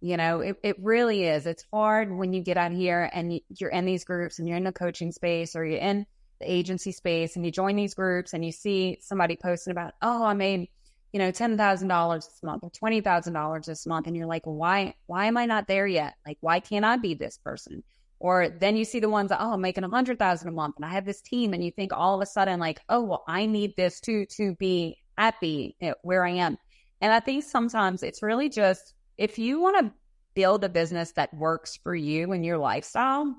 You know, it really is. It's hard when you get out here and you're in these groups and you're in the coaching space or you're in the agency space and you join these groups and you see somebody posting about, oh, I made, you know, $10,000 this month or $20,000 this month. And you're like, why am I not there yet? Like, why can't I be this person? Or then you see the ones that, oh, I'm making $100,000 a month and I have this team. And you think all of a sudden like, oh, well, I need this to be happy where I am. And I think sometimes it's really just, if you want to build a business that works for you and your lifestyle,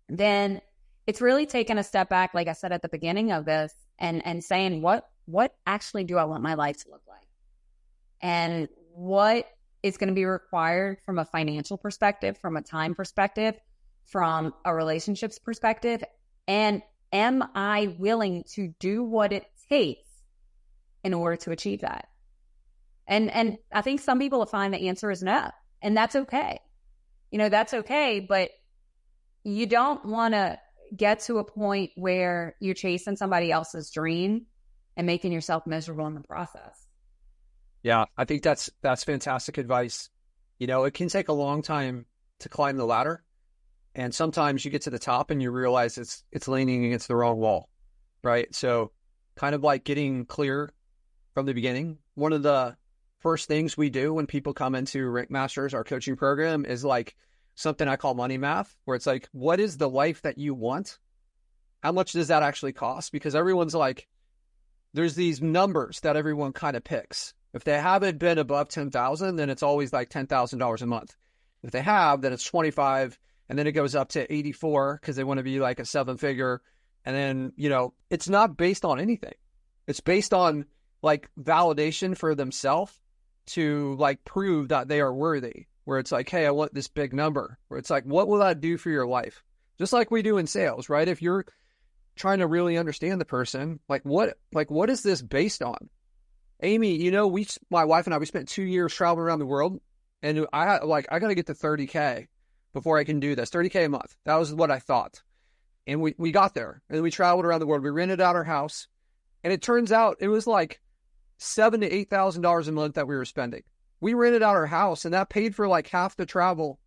then it's really taking a step back, like I said at the beginning of this, and saying, what actually do I want my life to look like? And what is going to be required from a financial perspective, from a time perspective, from a relationships perspective? And am I willing to do what it takes in order to achieve that? And I think some people will find the answer is no. And that's okay. You know, that's okay. But you don't want to get to a point where you're chasing somebody else's dream and making yourself miserable in the process. Yeah, I think that's fantastic advice. You know, it can take a long time to climb the ladder. And sometimes you get to the top and you realize it's leaning against the wrong wall, right? So kind of like getting clear from the beginning. One of the first things we do when people come into Rank Masters, our coaching program, is like something I call money math, where it's like, what is the life that you want? How much does that actually cost? Because everyone's like, there's these numbers that everyone kind of picks. If they haven't been above 10,000, then it's always like $10,000 a month. If they have, then it's 25, and then it goes up to 84 because they want to be like a 7-figure. And then, you know, it's not based on anything. It's based on like validation for themselves to like prove that they are worthy. where it's like, hey, I want this big number, where it's like, what will that do for your life? Just like we do in sales, right? If you're trying to really understand the person, what is this based on? Aimee, my wife and I, we spent 2 years traveling around the world, and I got to get to 30K before I can do this. 30K a month. That was what I thought. And we got there, and we traveled around the world. We rented out our house, and it turns out it was like $7,000 to $8,000 a month that we were spending. We rented out our house, and that paid for like half the travel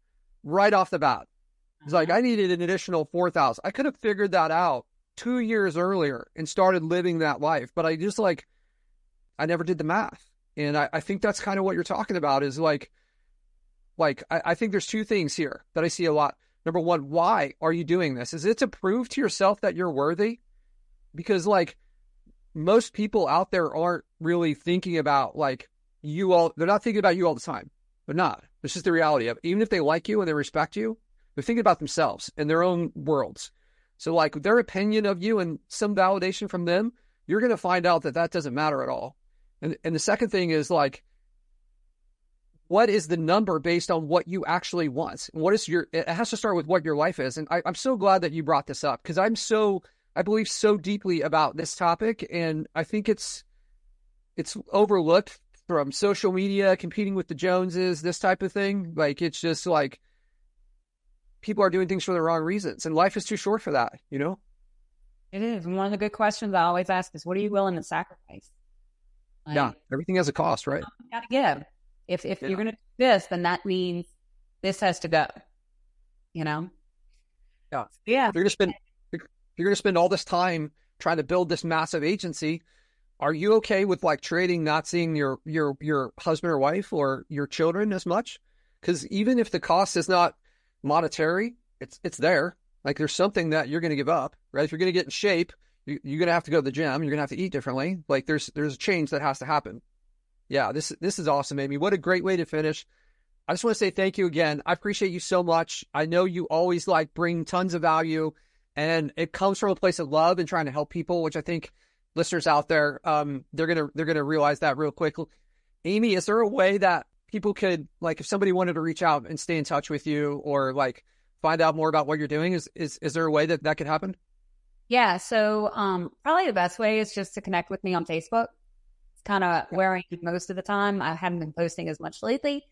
right off the bat. It's like I needed an additional $4,000. I could have figured that out 2 years earlier and started living that life, but I just I never did the math. And I think that's kind of what you're talking about is I think there's two things here that I see a lot. Number one, why are you doing this? Is it to prove to yourself that you're worthy? Because most people out there aren't really thinking about you all. They're not thinking about you all the time. They're not. It's just the reality of it. Even if they like you and they respect you, they're thinking about themselves and their own worlds. So their opinion of you and some validation from them, you're going to find out that doesn't matter at all. And the second thing is what is the number based on what you actually want? It has to start with what your life is. And I'm so glad that you brought this up because I believe so deeply about this topic. And I think it's overlooked from social media, competing with the Joneses, this type of thing. It's just people are doing things for the wrong reasons and life is too short for that, It is. And one of the good questions I always ask is, what are you willing to sacrifice? Yeah. Everything has a cost, right? You got to give. If you're going to do this, then that means this has to go, Yeah. Yeah. If you're going to spend all this time trying to build this massive agency, are you okay with trading, not seeing your husband or wife or your children as much? Because even if the cost is not monetary, it's there. There's something that you're going to give up, right? If you're going to get in shape, you're going to have to go to the gym. You're going to have to eat differently. There's a change that has to happen. Yeah, this is awesome, Aimee. What a great way to finish. I just want to say thank you again. I appreciate you so much. I know you always bring tons of value, and it comes from a place of love and trying to help people, which I think listeners out there, they're gonna realize that real quick. Aimee, is there a way that people could if somebody wanted to reach out and stay in touch with you or find out more about what you're doing? Is there a way that could happen? Yeah. So probably the best way is just to connect with me on Facebook. Kind of where I am most of the time. I haven't been posting as much lately,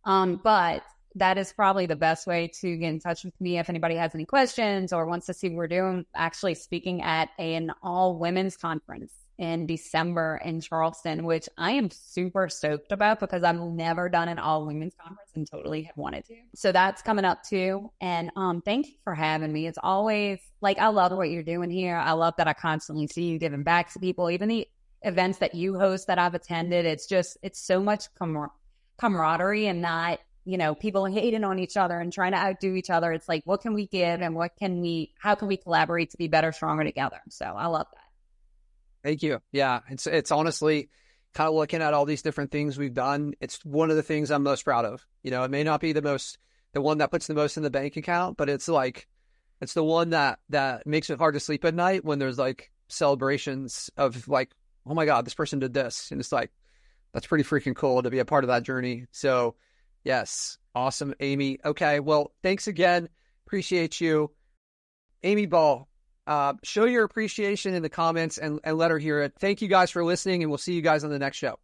but that is probably the best way to get in touch with me if anybody has any questions or wants to see what we're doing. Actually speaking at an all women's conference in December in Charleston, which I am super stoked about because I've never done an all women's conference and totally have wanted to. So that's coming up too. And thank you for having me. It's always I love what you're doing here. I love that I constantly see you giving back to people, even the events that you host that I've attended. It's so much camaraderie and not, people hating on each other and trying to outdo each other. It's what can we give and how can we collaborate to be better, stronger together? So I love that. Thank you. Yeah. It's honestly kind of looking at all these different things we've done. It's one of the things I'm most proud of. It may not be the one that puts the most in the bank account, but it's it's the one that makes it hard to sleep at night when there's celebrations of oh my God, this person did this. And it's that's pretty freaking cool to be a part of that journey. So yes, awesome, Aimee. Okay, well, thanks again. Appreciate you. Aimee Ball, show your appreciation in the comments and let her hear it. Thank you guys for listening, and we'll see you guys on the next show.